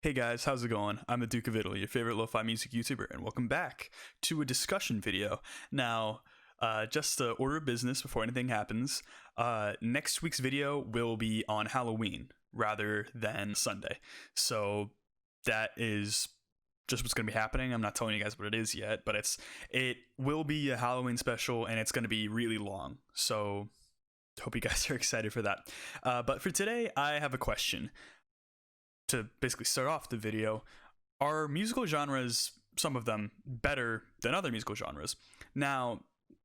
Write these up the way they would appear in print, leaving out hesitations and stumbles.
Hey guys, how's it going? I'm the Duke of Italy, your favorite lo-fi music YouTuber, and welcome back to a discussion video. Now, just to order of business before anything happens, next week's video will be on Halloween rather than Sunday. So that is just what's going to be happening. I'm not telling you guys what it is yet, but it will be a Halloween special, and it's going to be really long. So hope you guys are excited for that. But for today, I have a question. To basically start off the video, are musical genres, some of them, better than other musical genres? Now,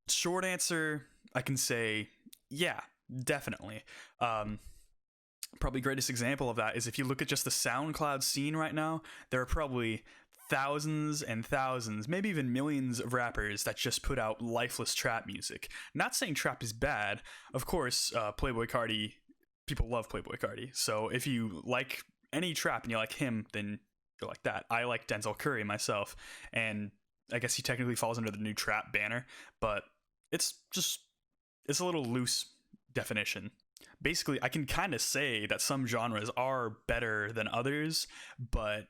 short answer, I can say, yeah, definitely. Probably greatest example of that is if you look at just the SoundCloud scene right now, there are probably thousands and thousands, maybe even millions of rappers that just put out lifeless trap music. Not saying trap is bad. Of course, Playboi Carti, people love Playboi Carti. So if you like any trap and you like him, then you're like that. I like Denzel Curry myself, and I guess he technically falls under the new trap banner, but it's a little loose definition. Basically, I can kind of say that some genres are better than others, but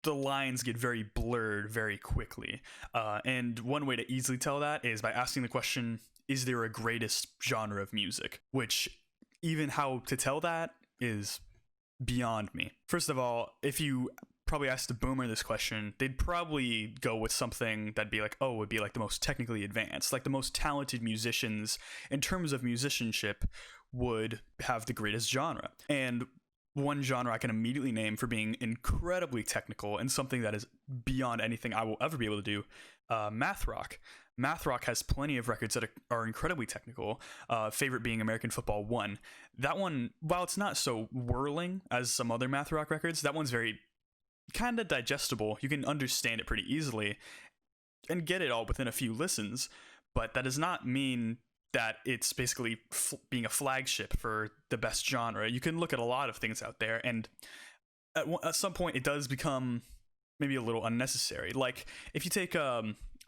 the lines get very blurred very quickly. And one way to easily tell that is by asking the question, is there a greatest genre of music? Which, even how to tell that is beyond me. First of all, if you probably asked a boomer this question, they'd probably go with something that'd be like, oh, it would be like the most technically advanced, like the most talented musicians in terms of musicianship would have the greatest genre. And one genre I can immediately name for being incredibly technical and something that is beyond anything I will ever be able to do, math rock. Math rock has plenty of records that are incredibly technical, favorite being American Football 1. That one, while it's not so whirling as some other math rock records, that one's very kind of digestible. You can understand it pretty easily and get it all within a few listens, but that does not mean that it's basically being a flagship for the best genre. You can look at a lot of things out there, and at some point it does become maybe a little unnecessary. Like if you take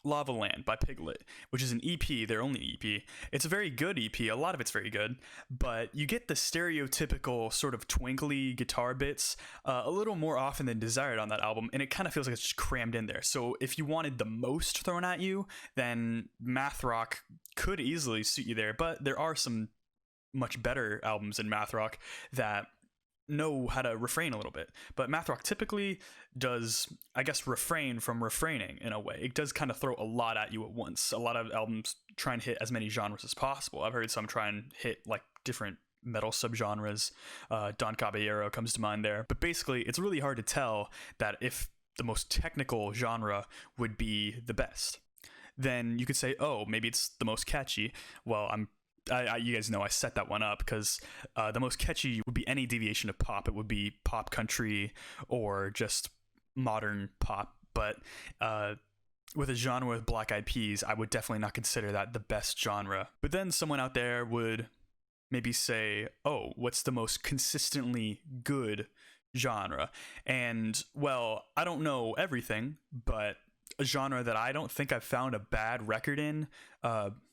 Lava Land by Piglet, which is an EP, their only EP. It's a very good EP, a lot of it's very good, but you get the stereotypical sort of twinkly guitar bits a little more often than desired on that album, and it kind of feels like it's just crammed in there. So if you wanted the most thrown at you, then math rock could easily suit you there, but there are some much better albums in math rock that know how to refrain a little bit. But math rock typically does, I guess, refrain from refraining in a way. It does kind of throw a lot at you at once. A lot of albums try and hit as many genres as possible. I've heard some try and hit like different metal subgenres. Don Caballero comes to mind there. But basically, it's really hard to tell that if the most technical genre would be the best. Then you could say, oh, maybe it's the most catchy. Well, you guys know I set that one up because the most catchy would be any deviation of pop. It would be pop country or just modern pop. But with a genre with Black Eyed Peas, I would definitely not consider that the best genre. But then someone out there would maybe say, oh, what's the most consistently good genre? And, well, I don't know everything, but a genre that I don't think I've found a bad record in,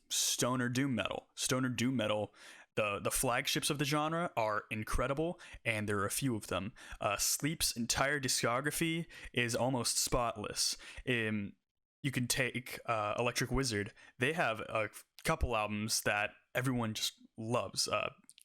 stoner doom metal. Stoner doom metal, the flagships of the genre are incredible, and there are a few of them. Sleep's entire discography is almost spotless. You can take Electric Wizard. They have a couple albums that everyone just loves,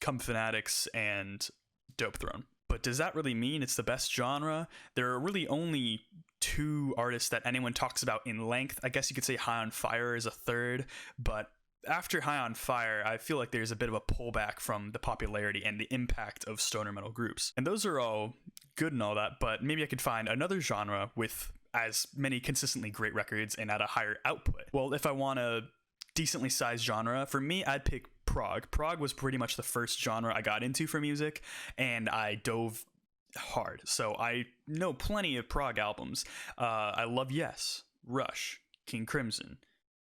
Come Fanatics and Dope Throne. But does that really mean it's the best genre? There are really only two artists that anyone talks about in length. I guess you could say High on Fire is a third, but after High on Fire, I feel like there's a bit of a pullback from the popularity and the impact of stoner metal groups. And those are all good and all that, but maybe I could find another genre with as many consistently great records and at a higher output. Well, if I want a decently sized genre, for me, I'd pick prog. Prog was pretty much the first genre I got into for music, and I dove hard. So I know plenty of prog albums. I love Yes, Rush, King Crimson,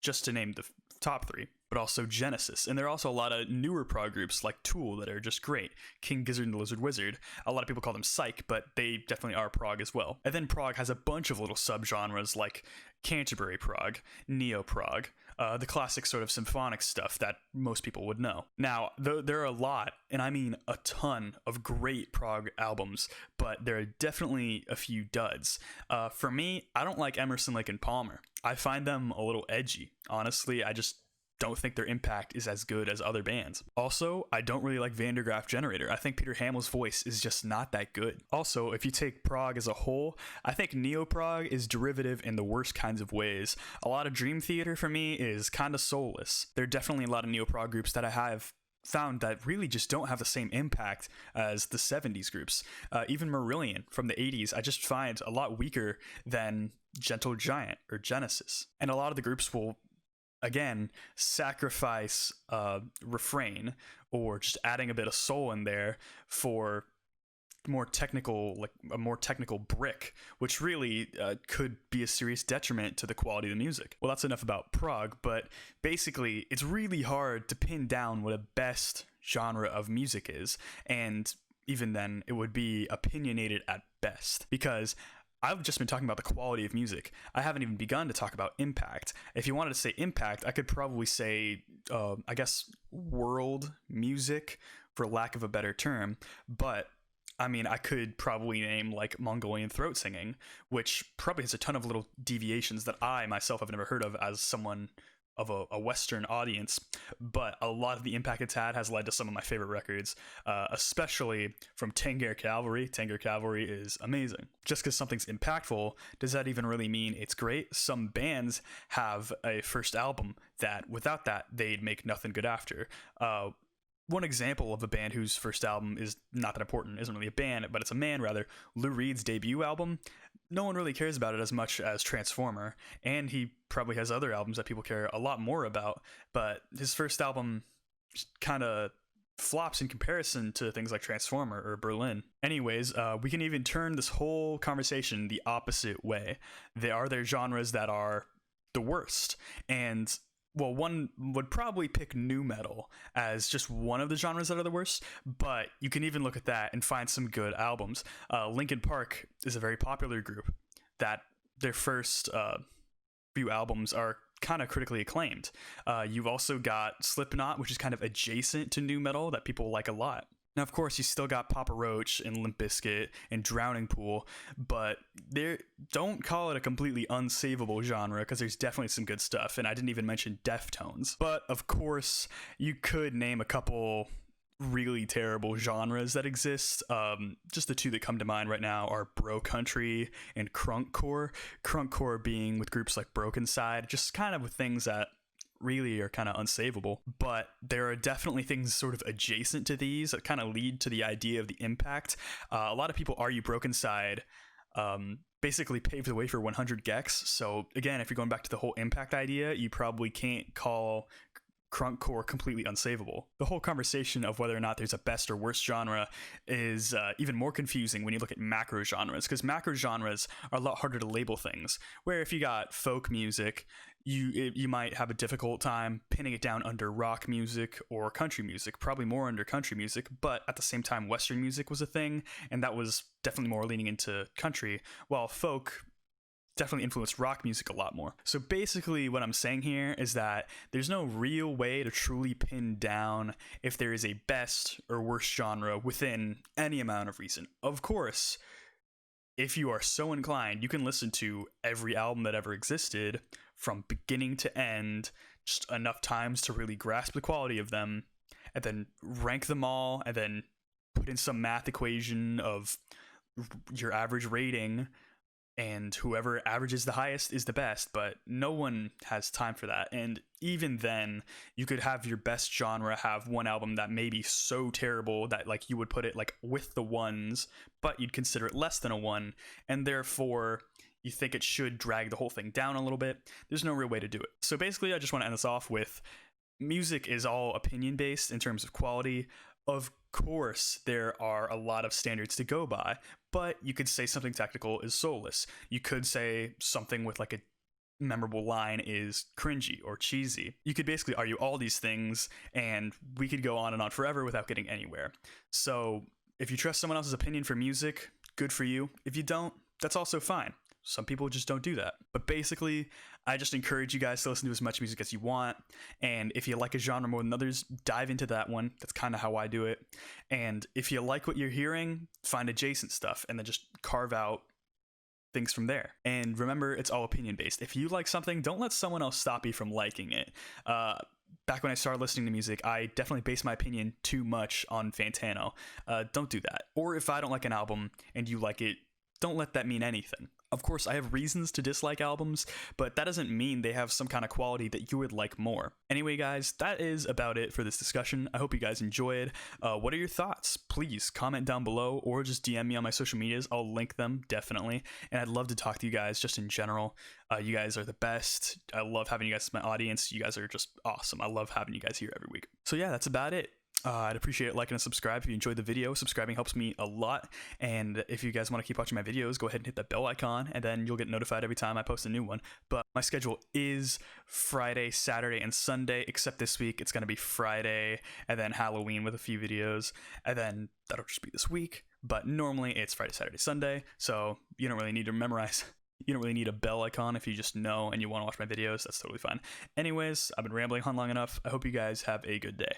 just to name the top three. but also Genesis. And there are also a lot of newer prog groups like Tool that are just great. King Gizzard and the Lizard Wizard. A lot of people call them psych, but they definitely are prog as well. And then prog has a bunch of little subgenres like Canterbury prog, neo-prog, the classic sort of symphonic stuff that most people would know. Now, there are a lot, and I mean a ton, of great prog albums, but there are definitely a few duds. For me, I don't like Emerson, Lake and Palmer. I find them a little edgy. Honestly, I just don't think their impact is as good as other bands. Also, I don't really like Van der Graaf Generator. I think Peter Hamill's voice is just not that good. Also, if you take prog as a whole, I think neo-prog is derivative in the worst kinds of ways. A lot of Dream Theater for me is kind of soulless. There are definitely a lot of neo-prog groups that I have found that really just don't have the same impact as the 70s groups. Even Marillion from the 80s, I just find a lot weaker than Gentle Giant or Genesis. And a lot of the groups will again sacrifice refrain or just adding a bit of soul in there for more technical, like a more technical brick, which really could be a serious detriment to the quality of the music. Well, that's enough about prog, but basically it's really hard to pin down what a best genre of music is, and even then it would be opinionated at best, because I've just been talking about the quality of music. I haven't even begun to talk about impact. If you wanted to say impact, I could probably say, I guess, world music, for lack of a better term. But, I mean, I could probably name, like, Mongolian throat singing, which probably has a ton of little deviations that I, myself, have never heard of as someone of a Western audience, but a lot of the impact it's had has led to some of my favorite records, especially from Tanger Cavalry. Tanger Cavalry is amazing. Just because something's impactful, does that even really mean it's great? Some bands have a first album that, without that, they'd make nothing good after. One example of a band whose first album is not that important, isn't really a band, but it's a man rather, Lou Reed's debut album. No one really cares about it as much as Transformer, and he probably has other albums that people care a lot more about, but his first album kind of flops in comparison to things like Transformer or Berlin. Anyways, we can even turn this whole conversation the opposite way. There are genres that are the worst, and well, one would probably pick nu metal as just one of the genres that are the worst, but you can even look at that and find some good albums. Linkin Park is a very popular group that their first few albums are kind of critically acclaimed. You've also got Slipknot, which is kind of adjacent to nu metal that people like a lot. Now, of course, you still got Papa Roach and Limp Bizkit and Drowning Pool, but don't call it a completely unsavable genre, because there's definitely some good stuff, and I didn't even mention Deftones. But, of course, you could name a couple really terrible genres that exist. Just the two that come to mind right now are bro country and crunkcore. Crunkcore being with groups like Broken Side, just kind of with things that really are kind of unsavable, but there are definitely things sort of adjacent to these that kind of lead to the idea of the impact. A lot of people argue Broken Side basically paved the way for 100 gecs. So again, if you're going back to the whole impact idea, you probably can't call crunkcore completely unsavable. The whole conversation of whether or not there's a best or worst genre is even more confusing when you look at macro genres, because macro genres are a lot harder to label things, where if you got folk music, you might have a difficult time pinning it down under rock music or country music, probably more under country music, but at the same time Western music was a thing, and that was definitely more leaning into country, while folk definitely influenced rock music a lot more. So basically what I'm saying here is that there's no real way to truly pin down if there is a best or worst genre within any amount of reason. Of course, if you are so inclined, you can listen to every album that ever existed from beginning to end just enough times to really grasp the quality of them, and then rank them all, and then put in some math equation of your average rating, and whoever averages the highest is the best. But no one has time for that. And even then, you could have your best genre have one album that may be so terrible that like you would put it like with the ones, but you'd consider it less than a one, and therefore you think it should drag the whole thing down a little bit. There's no real way to do it. So basically, I just want to end this off with music is all opinion based in terms of quality. Of course, there are a lot of standards to go by, but you could say something technical is soulless. You could say something with like a memorable line is cringy or cheesy. You could basically argue all these things, and we could go on and on forever without getting anywhere. So if you trust someone else's opinion for music, good for you. If you don't, that's also fine. Some people just don't do that. But basically, I just encourage you guys to listen to as much music as you want. And if you like a genre more than others, dive into that one. That's kind of how I do it. And if you like what you're hearing, find adjacent stuff and then just carve out things from there. And remember, it's all opinion based. If you like something, don't let someone else stop you from liking it. Back when I started listening to music, I definitely based my opinion too much on Fantano. Don't do that. Or if I don't like an album and you like it, don't let that mean anything. Of course, I have reasons to dislike albums, but that doesn't mean they have some kind of quality that you would like more. Anyway, guys, that is about it for this discussion. I hope you guys enjoyed. What are your thoughts? Please comment down below or just DM me on my social medias. I'll link them, definitely. And I'd love to talk to you guys just in general. You guys are the best. I love having you guys as my audience. You guys are just awesome. I love having you guys here every week. So yeah, that's about it. I'd appreciate it, liking and subscribe if you enjoyed the video. Subscribing helps me a lot, and if you guys want to keep watching my videos, go ahead and hit that bell icon, and then you'll get notified every time I post a new one. But my schedule is Friday, Saturday, and Sunday, except this week it's going to be Friday, and then Halloween with a few videos, and then that'll just be this week. But normally it's Friday, Saturday, Sunday, so you don't really need to memorize. You don't really need a bell icon if you just know and you want to watch my videos. That's totally fine. Anyways, I've been rambling on long enough. I hope you guys have a good day.